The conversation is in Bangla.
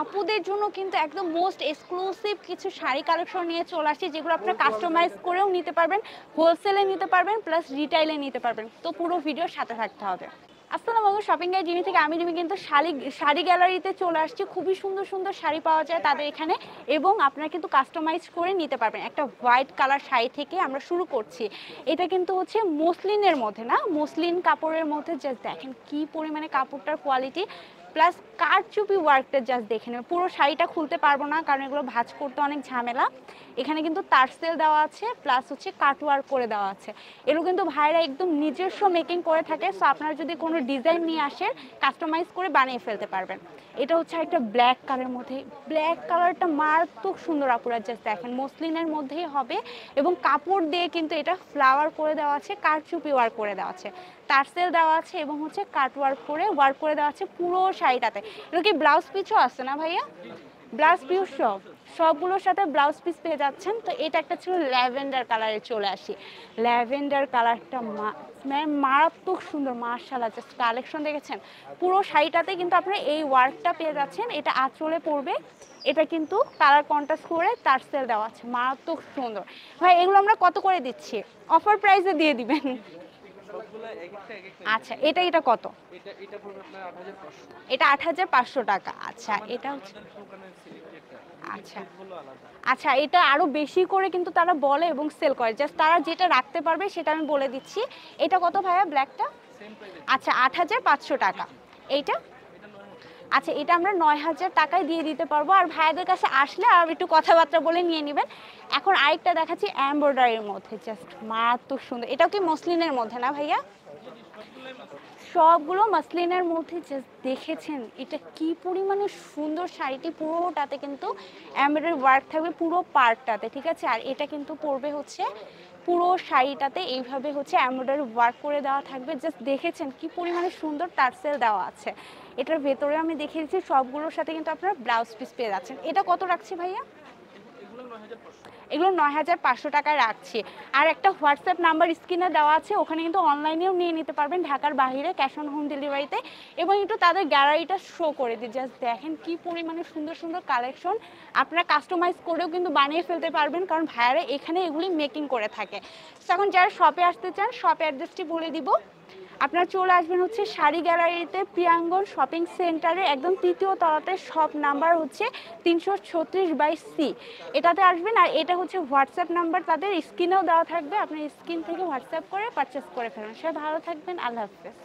আপুদের জন্য কিন্তু একদম মোস্ট এক্সক্লুসিভ কিছু শাড়ি কালেকশন নিয়ে চলে আসছি, যেগুলো আপনারা কাস্টমাইজ করেও নিতে পারবেন, হোলসেলে নিতে পারবেন, প্লাস রিটাইলে নিতে পারবেন। তো পুরো ভিডিওর সাথে থাকতে হবে। আসসালামু আলাইকুম, শপিং গাইড জিমি থেকে আমি জিমি কিন্তু শাড়ি গ্যালারিতে চলে আসছি। খুবই সুন্দর সুন্দর শাড়ি পাওয়া যায় তাদের এখানে, এবং আপনারা কিন্তু কাস্টমাইজ করে নিতে পারবেন। একটা হোয়াইট কালার শাড়ি থেকে আমরা শুরু করছি। এটা কিন্তু হচ্ছে মসলিনের মধ্যে, না মসলিন কাপড়ের মধ্যে। জাস্ট দেখেন কি পরিমাণে কাপড়টার কোয়ালিটি, প্লাস কারচুপি ওয়ার্কটা জাস্ট দেখে নেবেন। পুরো শাড়িটা খুলতে পারবো না কারণ এগুলো ভাঁজ করতে অনেক ঝামেলা। এখানে কিন্তু টার্সেল দেওয়া আছে, প্লাস হচ্ছে কাটওয়ার্ক করে দেওয়া আছে। এগুলো কিন্তু ভাইরা একদম নিজস্ব মেকিং করে থাকে। সো আপনারা যদি কোনো ডিজাইন নিয়ে আসেন, কাস্টমাইজ করে বানিয়ে ফেলতে পারবেন। এটা হচ্ছে একটা ব্ল্যাক কালারের মধ্যে, ব্ল্যাক কালারটা মারাত্মক সুন্দর। আপুরা জাস্ট দেখেন মসলিনের মধ্যেই হবে, এবং কাপড় দিয়ে কিন্তু এটা ফ্লাওয়ার করে দেওয়া আছে, কারচুপি ওয়ার্ক করে দেওয়া আছে, টার্সেল দেওয়া আছে, এবং হচ্ছে কাট ওয়ার্ক করে দেওয়া আছে পুরো শাড়িটাতে। এটা কি ব্লাউজ পিসও আছে না ভাইয়া? ব্লাউজ পিস সবগুলোর সাথে ব্লাউজ পিস পেয়ে যাচ্ছেন। তো এটা একটা ছিল ল্যাভেন্ডার কালারে, চলে আসি। ল্যাভেন্ডার কালারটা মারাত্মক সুন্দর, মাশাআল্লাহ। জাস্ট কালেকশন দেখেছেন, পুরো শাড়িটাতে কিন্তু আপনারা এই ওয়ার্কটা পেয়ে যাচ্ছেন। এটা আঁচলে পড়বে, এটা কিন্তু কালার কন্ট্রাস্ট করে টার্সেল দেওয়া আছে, মারাত্মক সুন্দর। ভাই এগুলো আমরা কত করে দিচ্ছি? অফার প্রাইসে দিয়ে দিবেন। আচ্ছা, এটা কত? এটা ৮৫০০ টাকা। আচ্ছা, এটা হচ্ছে আচ্ছা আচ্ছা, এটা আরো বেশি করে কিন্তু তারা বলে এবং সেল করে। জাস্ট তারা যেটা রাখতে পারবে সেটা আমি বলে দিচ্ছি। এটা কত ভাইয়া ব্ল্যাকটা? আচ্ছা, ৮৫০০ টাকা। এইটা আচ্ছা, এটা আমরা ৯০০০ টাকায় দিয়ে দিতে পারবো। আর ভাইয়াদের কাছে আসলে আর একটু কথাবার্তা বলে নিয়ে নেবেন। এখন আরেকটা দেখাচ্ছি এমব্রয়ডারির মধ্যে, জাস্ট মারাত্মক সুন্দর। এটাও কি মসলিনের মধ্যে না ভাইয়া? সবগুলো মসলিনের মধ্যে। জাস্ট দেখেছেন এটা কি পরিমাণে সুন্দর। শাড়িটি পুরোটাতে কিন্তু এমব্রয়ডারি ওয়ার্ক থাকবে পুরো পার্টটাতে, ঠিক আছে। আর এটা কিন্তু পরবে হচ্ছে পুরো শাড়িটাতে এইভাবে হচ্ছে এমব্রয়ডারি ওয়ার্ক করে দেওয়া থাকবে। জাস্ট দেখেছেন কি পরিমাণে সুন্দর টার্সেল দেওয়া আছে। এটার ভেতরে আমি দেখিয়ে দিচ্ছি, সবগুলোর সাথে কিন্তু আপনারা ব্লাউজ পিস পেয়ে যাচ্ছেন। এটা কত রাখছি ভাইয়া? এগুলো ৯৫০০ টাকায় রাখছি। আর একটা হোয়াটসঅ্যাপ নাম্বার স্ক্রিনে দেওয়া আছে, ওখানে কিন্তু অনলাইনেও নিয়ে নিতে পারবেন, ঢাকার বাইরে ক্যাশ অন হোম ডেলিভারিতে। এবং একটু তাদের গ্যালারিটা শো করে দিই। জাস্ট দেখেন কি পরিমাণে সুন্দর সুন্দর কালেকশন। আপনারা কাস্টমাইজ করেও কিন্তু বানিয়ে ফেলতে পারবেন, কারণ ভাইয়ারা এখানে এগুলি মেকিং করে থাকে। এখন যারা শপে আসতে চান, শপে অ্যাড্রেসটি বলে দিব। আপনারা চলে আসবেন হচ্ছে শাড়ি গ্যালারিতে, প্রিয়াঙ্গন শপিং সেন্টারে একদম ৩য় তলাতে, শপ নাম্বার হচ্ছে ৩৩৬/সি। এটাতে আসবেন। আর এটা হচ্ছে হোয়াটসঅ্যাপ নাম্বার, তাদের স্ক্রিনেও দেওয়া থাকবে। আপনার স্ক্রিন থেকে হোয়াটসঅ্যাপ করে পারচেস করে ফেলুন। সবাই ভালো থাকবেন, আল্লাহ হাফেজ।